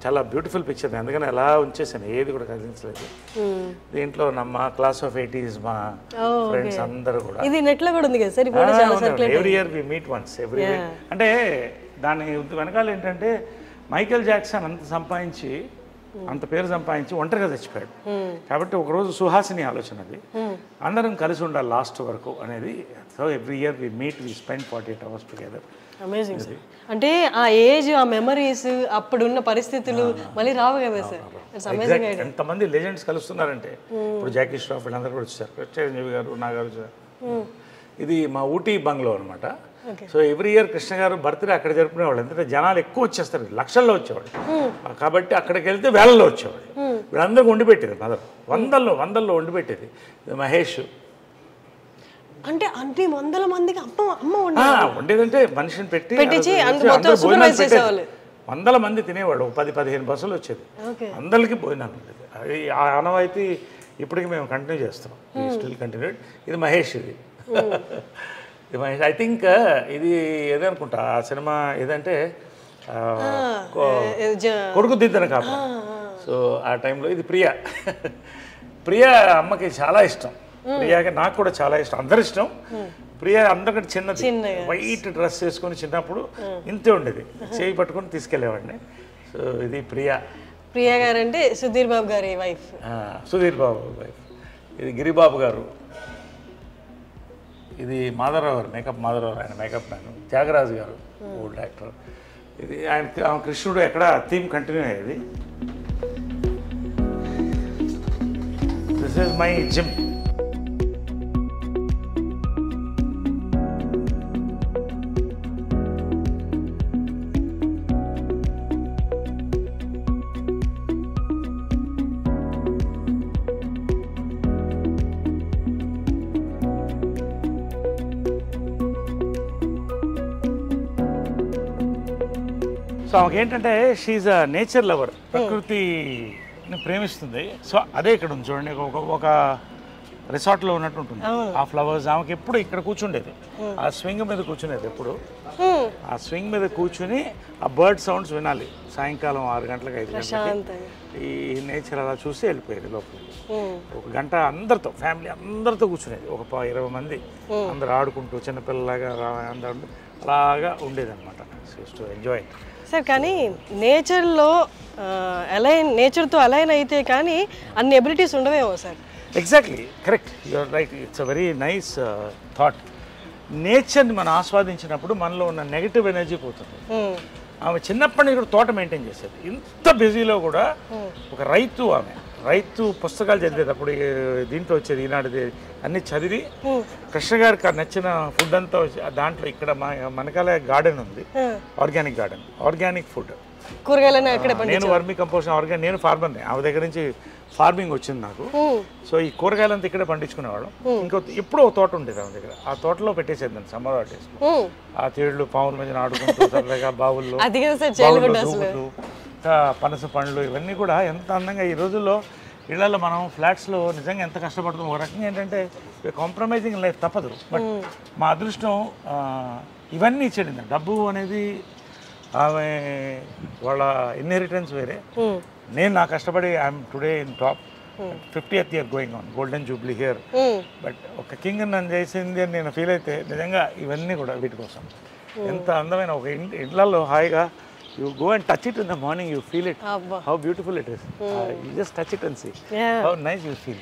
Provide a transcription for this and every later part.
చాలా beautiful picture, అందుకని అలా ఉంచేసాను, ఏది కూడా కదిలించలేదు. దీంట్లో మా క్లాస్ ఆఫ్ 80s మా ఫ్రెండ్స్ అందరూ కూడా. ఇది నెట్ లో కూడా ఉంది కదా sir, every year we meet once every year. అంటే దాని వెనకాల ఏంటంటే మైకేల్ జాక్సన్ అంత సంపాదించి అంత పేరు సంపాదించి ఒంటరిగా చచ్చిపోయాడు. కాబట్టి ఒకరోజు సుహాసిని ఆలోచన అది, అందరం కలిసి ఉండాలి లాస్ట్ వరకు అనేది. So every year we meet, we spend 48 hours together. Amazing sir. అంటే ఆ ఏజ్, ఆ మెమరీస్, అప్పుడున్న పరిస్థితులు మళ్ళీ రావు కదా సార్. ఎంతమంది లెజెండ్స్ కలుస్తున్నారంటే ఇప్పుడు జాకీ ష్రాఫ్ వీళ్ళందరూ కూడా వచ్చారు, చిరంజీవి గారు, నాగారు. ఇది మా ఊటీ బంగ్లో అనమాట. సో ఎవ్రీ ఇయర్ కృష్ణ గారు బర్త్డే అక్కడ జరుపుకునేవాళ్ళు, ఎందుకంటే జనాలు ఎక్కువ వచ్చేస్తారు, లక్షల్లో వచ్చేవాళ్ళు. కాబట్టి అక్కడికి వెళ్తే వేలల్లో వచ్చేవాళ్ళు. వీళ్ళందరికీ వండి పెట్టేది మదర్, వందల్లో వండి పెట్టేది. మహేష్ అంటే అన్ని వందల మందికి అమ్మ వండేదంటే మనిషిని పెట్టి వందల మంది తినేవాళ్ళు. 10-15 బస్సులు వచ్చేది, అందరికీ భోజనాలు ఉండేది. అది ఆ ఆనవాయితీ ఇప్పటికి మేము కంటిన్యూ చేస్తాం, స్టిల్ కంటిన్యూడ్. ఇది మహేష్, ఇది మహేష్. ఐ థింక్ ఇది ఏదనుకుంటా ఆ సినిమా ఏదంటే కొడుకుదిద్దన కాపా. సో ఆ టైంలో ఇది ప్రియా అమ్మకి చాలా ఇష్టం, ప్రియాకి నాకు కూడా చాలా ఇష్టం, అందరి ఇష్టం. ప్రియా అందరికంటే చిన్నది, వైట్ డ్రెస్ వేసుకొని చిన్నప్పుడు ఇంతే ఉండేది, చేయి పట్టుకొని తీసుకెళ్లేవాడిని. సో ఇది ప్రియా గారు అంటే సుధీర్ బాబు గారి వైఫ్. సుధీర్ బాబు వైఫ్. ఇది గిరిబాబు గారు. ఇది మాధవరావు గారు, మేకప్ మాధవరావు, ఆయన మేకప్ మ్యాన్. త్యాగరాజు గారు ఓల్డ్ యాక్టర్. ఇది ఆయన కృష్ణుడు ఎక్కడ థీమ్ కంటిన్యూ అయ్యేది. This is my gym. So ఆమెకి ఏంటంటే షీఈ్ అ నేచర్ లవర్, ప్రకృతిని ప్రేమిస్తుంది. సో అదే ఇక్కడ ఉంది చూడండి, ఒక రిసార్ట్లో ఉన్నట్టు ఉంటుంది ఆ ఫ్లవర్స్. ఆమెకి ఎప్పుడు ఇక్కడ కూర్చుండేది, ఆ స్వింగ్ మీద కూర్చునేది ఎప్పుడు. ఆ స్వింగ్ మీద కూర్చుని ఆ బర్డ్ సౌండ్స్ వినాలి సాయంకాలం 6 గంటలకు 5 గంటలకి. ఈ నేచర్ అలా చూసి వెళ్ళిపోయేది లోపలికి. 1 గంట అందరితో, ఫ్యామిలీ అందరితో కూర్చునేది, ఒక 20 మంది అందరు ఆడుకుంటూ చిన్నపిల్లలాగా అందరూ అలాగా ఉండేది అనమాట. To enjoy sir. కానీ నేచర్లో నేచర్తో అలైన్ అయితే కానీ అన్ని ఎబిలిటీస్ ఉండవేమో sir. Exactly correct, you're right. It's a very nice thought. నేచర్ని మనం ఆస్వాదించినప్పుడు మనలో ఉన్న నెగిటివ్ ఎనర్జీ పోతుంది. ఆమె చిన్నప్పటి నుంచి కూడా తోట మెయింటైన్ చేసేది. ఇంత బిజీలో కూడా ఒక రైతు పుస్తకాలు చదివేది. అప్పుడు దీంట్లో వచ్చేది ఈనాడుది, అన్ని చదివి కృష్ణ గారికి నచ్చిన ఫుడ్ అంతా దాంట్లో. ఇక్కడ మనకాల గార్డెన్ ఉంది, ఆర్గానిక్ గార్డెన్, ఆర్గానిక్ ఫుడ్, కూరగాయలు. నేను వర్మీ కంపోస్ట్ ఆర్గానిక్, నేను ఫార్మర్ని, ఆమె దగ్గర నుంచి ఫార్మింగ్ వచ్చింది నాకు. సో ఈ కూరగాయలంతా ఇక్కడే పండించుకునేవాడు. ఎప్పుడో ఒక తోట ఉండేది ఆమె దగ్గర, ఆ తోటలో పెట్టేసేది దాన్ని సమ్మర్ హాలిడేస్. ఆ తేళ్లు పావుల మధ్యన ఆడుకుంటూ సరదాగా బావుల్లో దూకుతూ పనస పండ్లు ఇవన్నీ కూడా ఎంత అందంగా. ఈ రోజుల్లో ఇళ్లలో మనం ఫ్లాట్స్లో నిజంగా ఎంత కష్టపడుతాం. ఒక రకంగా ఏంటంటే కాంప్రమైజింగ్ లైఫ్ తప్పదు. బట్ మా అదృష్టం ఇవన్నీ ఇచ్చేది. డబ్బు అనేది ఆమె వాళ్ళ ఇన్హెరిటెన్స్ వేరే. నేను నా కష్టపడి I'm today in top, 50th year going on, golden Jubilee here. But ఒక కింగ్ నన్ను చేసింది అని నేను ఫీల్ అయితే నిజంగా ఇవన్నీ కూడా వీటి కోసం. ఎంత అందమైన ఒక ఇళ్లలో హాయిగా you go and touch it in the morning, you feel it, how beautiful it is. You just touch it and see how nice you feel.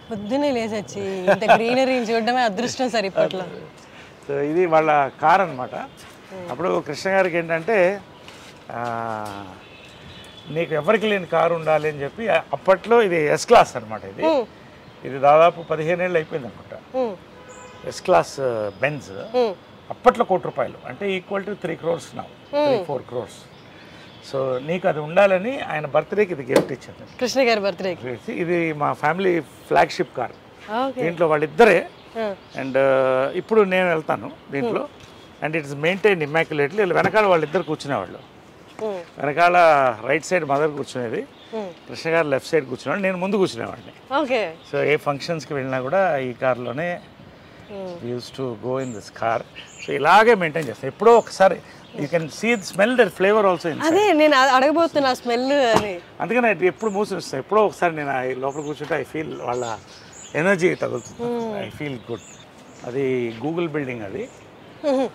పొద్దున్నే లేచొచ్చి ఇంత గ్రీనరీ చూడడమే అదృష్టం సార్ ఇప్పట్లో. సో ఇది వాళ్ళ కార్ అనమాట. అప్పుడు కృష్ణ గారికి ఏంటంటే నీకు ఎవరికి లేని కారు ఉండాలి అని చెప్పి, అప్పట్లో ఇది S క్లాస్ అనమాట. ఇది దాదాపు 15 ఏళ్ళు అయిపోయింది అనుకుంటా. S క్లాస్ బెంజ్ అప్పట్లో ₹1,00,00,000, అంటే equal to 3 crores now, 3-4 crores. So నీకు అది ఉండాలని ఆయన బర్త్డేకి ఇది గిఫ్ట్ ఇచ్చింది, కృష్ణ గారి బర్త్డేకి. ఇది మా ఫ్యామిలీ ఫ్లాగ్షిప్ కార్. దీంట్లో వాళ్ళిద్దరే. అండ్ ఇప్పుడు నేను వెళ్తాను దీంట్లో. And it's maintain immaculately. వెనకాల వాళ్ళిద్దరు కూర్చునేవాళ్ళు. వెనకాల రైట్ సైడ్ మదర్ కూర్చునేది, కృష్ణ గారు లెఫ్ట్ సైడ్ కూర్చునేవాడు, నేను ముందు కూర్చునేవాడిని. సో ఏ ఫంక్షన్స్కి వెళ్ళినా కూడా ఈ కార్లోనే use to go in this car. So ఇలాగే మెయింటైన్ చేస్తాను. ఎప్పుడో ఒకసారి you can see smell that flavour also. అదే నేను అడగబోతున్నా స్మెల్ అని. అందుకని ఎప్పుడు మూసి వస్తాయి. ఎప్పుడో ఒకసారి నేను లోపల కూర్చుంటే ఐ ఫీల్ వాళ్ళ ఎనర్జీ తగులుతుంది. I feel good. అది గూగుల్ బిల్డింగ్, అది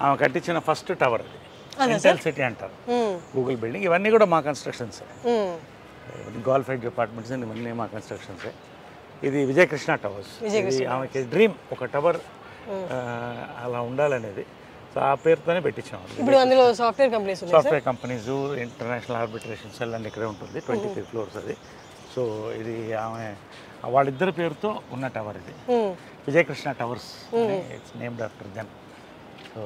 ఆమె కట్టించిన ఫస్ట్ టవర్. అది ఇంటెల్ సిటీ అంటారు గూగుల్ బిల్డింగ్. ఇవన్నీ కూడా మా కన్స్ట్రక్షన్స్, క్వాలిఫైడ్ డిపార్ట్మెంట్స్ ఇవన్నీ మా కన్స్ట్రక్షన్సే. ఇది విజయకృష్ణ టవర్స్. ఇది ఆమెకి డ్రీమ్, ఒక టవర్ అలా ఉండాలనేది. సో ఆ పేరుతోనే పెట్టించాము. ఇప్పుడు అందులో software companies, software companies, international arbitration cell and ఇక్కడే ఉంటుంది. 23 floors అది. సో ఇది ఆమె వాళ్ళిద్దరి పేరుతో ఉన్న టవర్ ఇది, Vijayakrishna towers. It's named after them. So